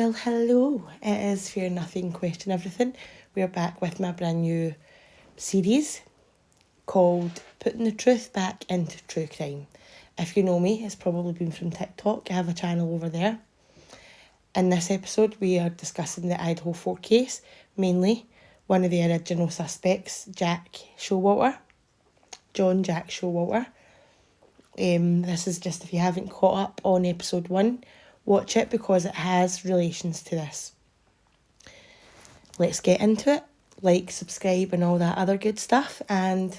Well, hello. It is Fear Nothing, Question Everything. We're back with my brand new series called Putting the Truth Back into True Crime. If you know me, it's probably been from TikTok. I have a channel over there. In this episode, we are discussing the Idaho4 case, mainly one of the original suspects, John Jack Schowalter. This is just if you haven't caught up on episode 1, watch it because it has relations to this. Let's get into it. Like, subscribe and all that other good stuff, and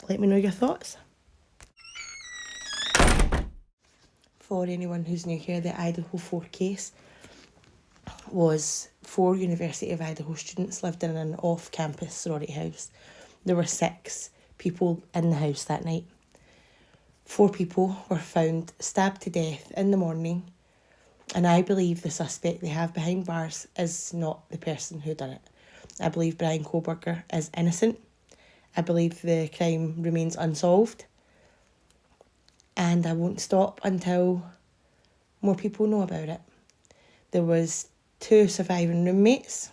let me know your thoughts. For anyone who's new here, the Idaho4 case was 4 University of Idaho students lived in an off-campus sorority house. There were 6 people in the house that night. 4 people were found stabbed to death in the morning, and I believe the suspect they have behind bars is not the person who done it. I believe Brian Koberger is innocent. I believe the crime remains unsolved, and I won't stop until more people know about it. There was 2 surviving roommates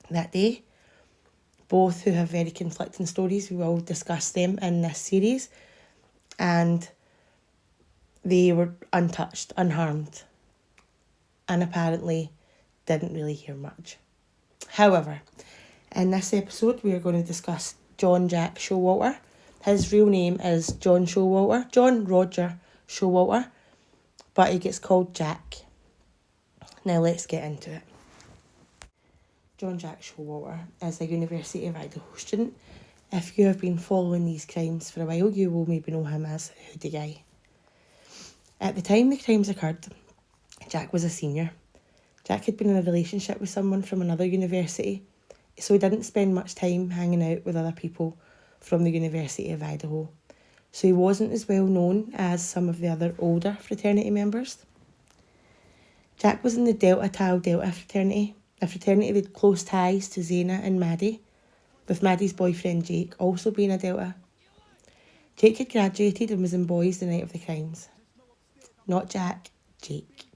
that day, both who have very conflicting stories. We will discuss them in this series, and they were untouched, unharmed, and apparently didn't really hear much. However, in this episode, we are going to discuss John Jack Schowalter. His real name is John Roger Showalter, but he gets called Jack. Now let's get into it. John Jack Schowalter is a University of Idaho student. If you have been following these crimes for a while, you will maybe know him as Hoodie Guy. At the time the crimes occurred, Jack was a senior. Jack had been in a relationship with someone from another university, so he didn't spend much time hanging out with other people from the University of Idaho. So he wasn't as well known as some of the other older fraternity members. Jack was in the Delta Tau Delta fraternity, a fraternity with close ties to Zena and Maddie, with Maddie's boyfriend Jake also being a Delta. Jake had graduated and was in boys the night of the crimes. Not Jack, Jake.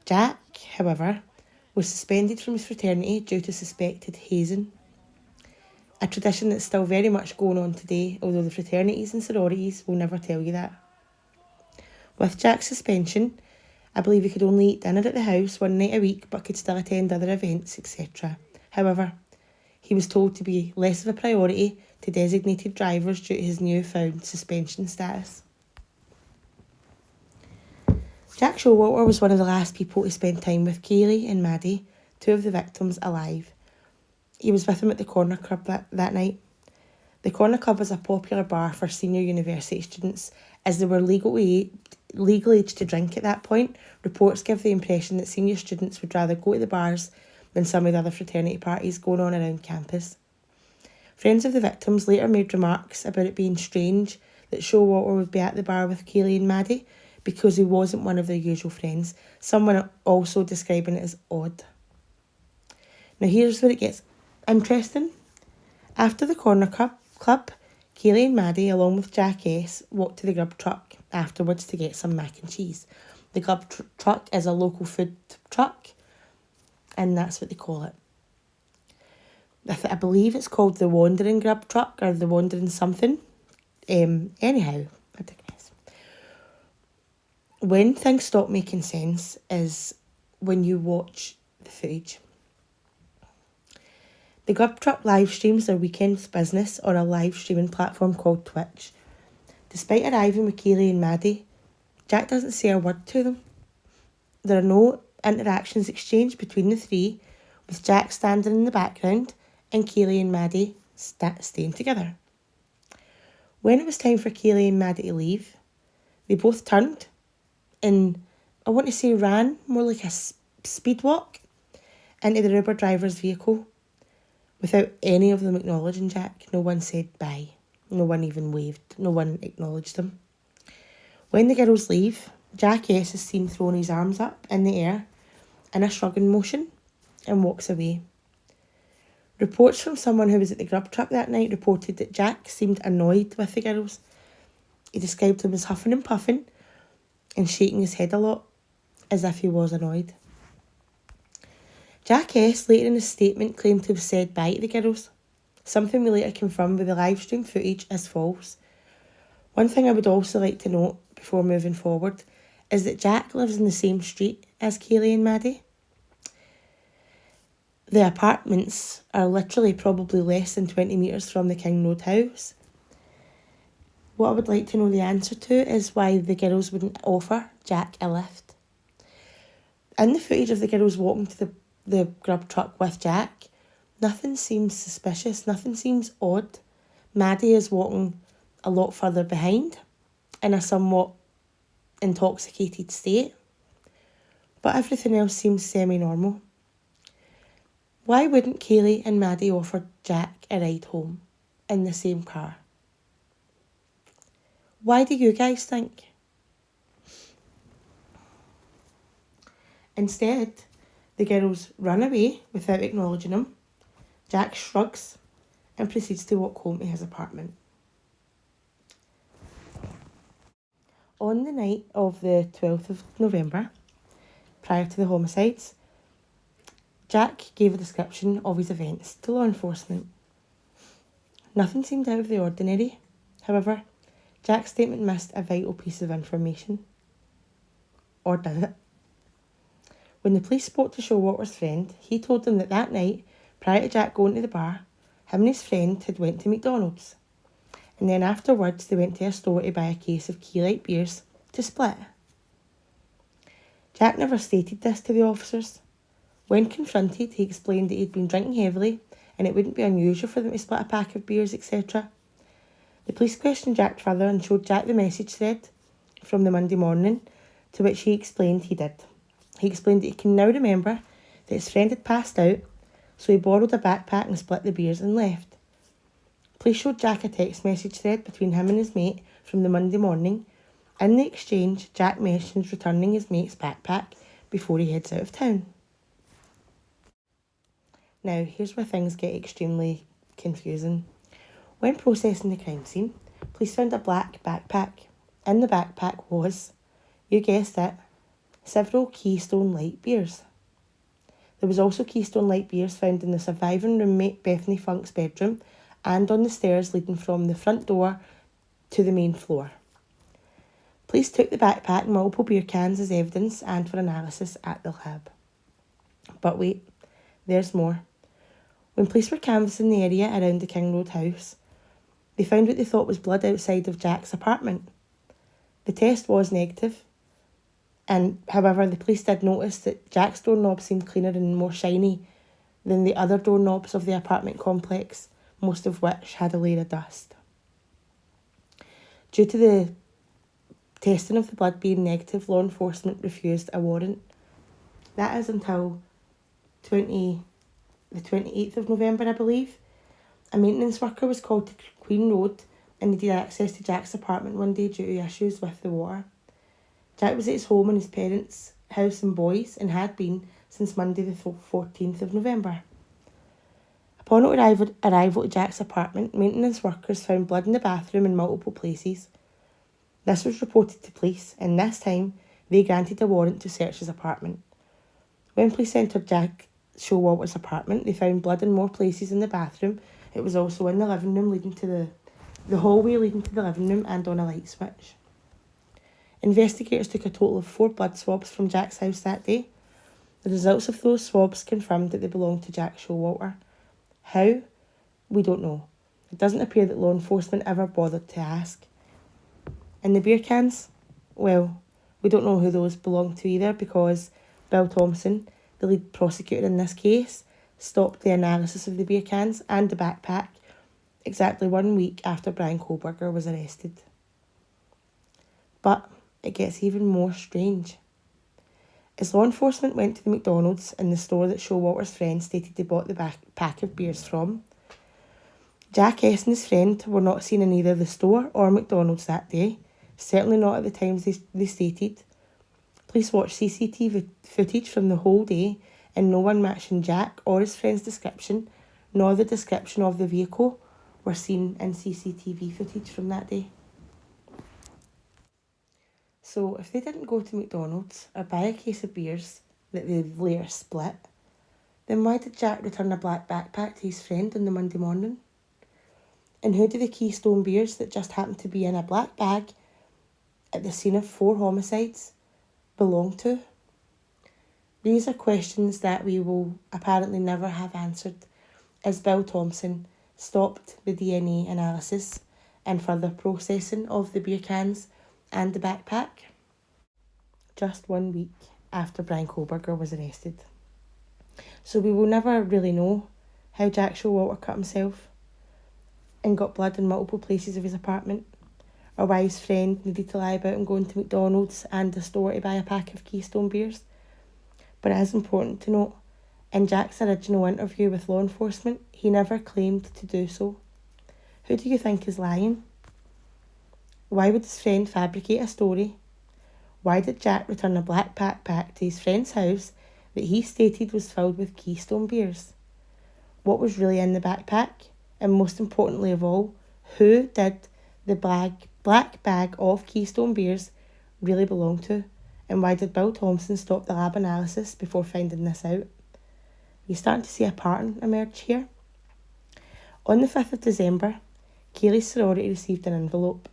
Jack, however, was suspended from his fraternity due to suspected hazing, a tradition that's still very much going on today, although the fraternities and sororities will never tell you that. With Jack's suspension, I believe he could only eat dinner at the house one night a week but could still attend other events, etc. However, he was told to be less of a priority to designated drivers due to his newfound suspension status. Jack Showalter was one of the last people to spend time with Kaylee and Maddie, 2 of the victims, alive. He was with them at the Corner Club that night. The Corner Club is a popular bar for senior university students, as they were legal age to drink at that point. Reports give the impression that senior students would rather go to the bars than some of the other fraternity parties going on around campus. Friends of the victims later made remarks about it being strange that Showalter would be at the bar with Kaylee and Maddie because he wasn't one of their usual friends, someone also describing it as odd. Now here's where it gets interesting. After the Corner Club, Kaylee and Maddie, along with Jack S., walked to the grub truck afterwards to get some mac and cheese. The grub truck is a local food truck, and that's what they call it. I believe it's called the Wandering Grub Truck or the Wandering something. Anyhow, I digress. When things stop making sense is when you watch the footage. The Grub Truck live streams their weekend's business on a live streaming platform called Twitch. Despite arriving with Kaylee and Maddie, Jack doesn't say a word to them. There are no interactions exchanged between the 3, with Jack standing in the background and Kaylee and Maddie staying together. When it was time for Kaylee and Maddie to leave, they both turned and, I want to say ran, more like a speed walk, into the Uber driver's vehicle without any of them acknowledging Jack. No one said bye. No one even waved. No one acknowledged them. When the girls leave, Jack S. is seen throwing his arms up in the air in a shrugging motion and walks away. Reports from someone who was at the grub truck that night reported that Jack seemed annoyed with the girls. He described them as huffing and puffing and shaking his head a lot, as if he was annoyed. Jack S. later in his statement claimed to have said bye to the girls, something we later confirmed with the live stream footage as false. One thing I would also like to note before moving forward is that Jack lives in the same street as Kaylee and Maddie. The apartments are literally probably less than 20 metres from the King Road house. What I would like to know the answer to is why the girls wouldn't offer Jack a lift. In the footage of the girls walking to the grub truck with Jack, nothing seems suspicious, nothing seems odd. Maddie is walking a lot further behind in a somewhat intoxicated state, but everything else seems semi-normal. Why wouldn't Kaylee and Maddie offer Jack a ride home in the same car? Why do you guys think? Instead, the girls run away without acknowledging him. Jack shrugs and proceeds to walk home to his apartment. On the night of the 12th of November, prior to the homicides, Jack gave a description of his events to law enforcement. Nothing seemed out of the ordinary. However, Jack's statement missed a vital piece of information. Or did it? When the police spoke to Showalter's friend, he told them that night, prior to Jack going to the bar, him and his friend had went to McDonald's. And then afterwards, they went to a store to buy a case of Key Light beers to split. Jack never stated this to the officers. When confronted, he explained that he'd been drinking heavily and it wouldn't be unusual for them to split a pack of beers, etc. The police questioned Jack further and showed Jack the message thread from the Monday morning, to which he explained he did. He explained that he can now remember that his friend had passed out, so he borrowed a backpack and split the beers and left. Police showed Jack a text message thread between him and his mate from the Monday morning. In the exchange, Jack mentions returning his mate's backpack before he heads out of town. Now, here's where things get extremely confusing. When processing the crime scene, police found a black backpack. In the backpack was, you guessed it, several Keystone Light beers. There was also Keystone Light beers found in the surviving roommate Bethany Funk's bedroom and on the stairs leading from the front door to the main floor. Police took the backpack and multiple beer cans as evidence and for analysis at the lab. But wait, there's more. When police were canvassing the area around the King Road house, they found what they thought was blood outside of Jack's apartment. The test was negative, and however, the police did notice that Jack's doorknob seemed cleaner and more shiny than the other doorknobs of the apartment complex, most of which had a layer of dust. Due to the testing of the blood being negative, law enforcement refused a warrant. That is until the 28th of November, I believe. A maintenance worker was called to Queen Road and needed access to Jack's apartment one day due to issues with the water. Jack was at his home in his parents' house in Boys and had been since Monday the 14th of November. Upon arrival to Jack's apartment, maintenance workers found blood in the bathroom in multiple places. This was reported to police, and this time they granted a warrant to search his apartment. When police entered Jack Schowalter's apartment, they found blood in more places in the bathroom. It was also in the living room leading to the hallway leading to the living room and on a light switch. Investigators took a total of 4 blood swabs from Jack's house that day. The results of those swabs confirmed that they belonged to Jack Schowalter. How? We don't know. It doesn't appear that law enforcement ever bothered to ask. And the beer cans? Well, we don't know who those belong to either, because Bill Thompson, the lead prosecutor in this case, stopped the analysis of the beer cans and the backpack exactly 1 week after Brian Kohlberger was arrested. But it gets even more strange. As law enforcement went to the McDonald's in the store that Showalter's friend stated they bought the pack of beers from, Jack S. and his friend were not seen in either the store or McDonald's that day, certainly not at the times they stated. Police watched CCTV footage from the whole day, and no one matching Jack or his friend's description, nor the description of the vehicle, were seen in CCTV footage from that day. So if they didn't go to McDonald's or buy a case of beers that they later split, Then why did Jack return a black backpack to his friend on the Monday morning? And who do the Keystone beers that just happened to be in a black bag at the scene of 4 homicides belong to? These are questions that we will apparently never have answered, as Bill Thompson stopped the DNA analysis and further processing of the beer cans and the backpack just 1 week after Brian Kohlberger was arrested. So we will never really know how Jack Schowalter cut himself and got blood in multiple places of his apartment, or why his friend needed to lie about him going to McDonalds and the store to buy a pack of Keystone beers. But it is important to note, in Jack's original interview with law enforcement, he never claimed to do so. Who do you think is lying? Why would his friend fabricate a story? Why did Jack return a black backpack to his friend's house that he stated was filled with Keystone beers? What was really in the backpack? And most importantly of all, who did the black bag of Keystone beers really belong to? And why did Bill Thompson stop the lab analysis before finding this out? You're starting to see a pattern emerge here. On the 5th of December, Kaylee's sorority received an envelope.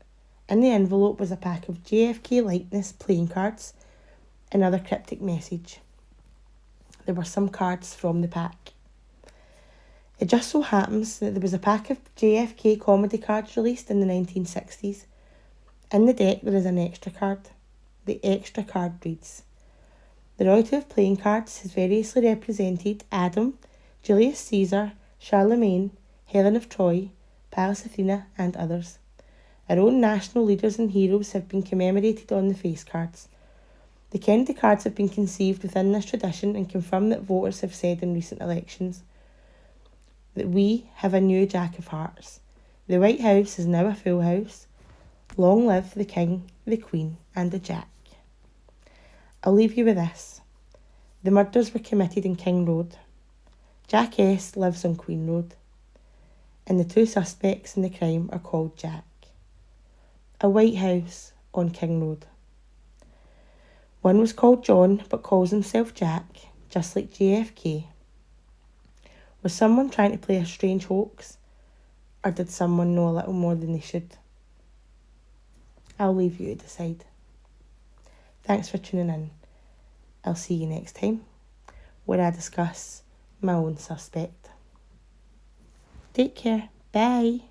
In the envelope was a pack of JFK likeness playing cards, another cryptic message. There were some cards from the pack. It just so happens that there was a pack of JFK comedy cards released in the 1960s. In the deck there is an extra card. The extra card reads, "The royalty of playing cards has variously represented Adam, Julius Caesar, Charlemagne, Helen of Troy, Pallas Athena, and others. Our own national leaders and heroes have been commemorated on the face cards. The Kennedy cards have been conceived within this tradition and confirm that voters have said in recent elections that we have a new Jack of Hearts. The White House is now a full house. Long live the King, the Queen, and the Jack." I'll leave you with this. The murders were committed in King Road. Jack S. lives on Queen Road. And the 2 suspects in the crime are called Jack. A White House on King Road. One was called John but calls himself Jack, just like JFK. Was someone trying to play a strange hoax? Or did someone know a little more than they should? I'll leave you to decide. Thanks for tuning in. I'll see you next time, where I discuss my own suspect. Take care. Bye.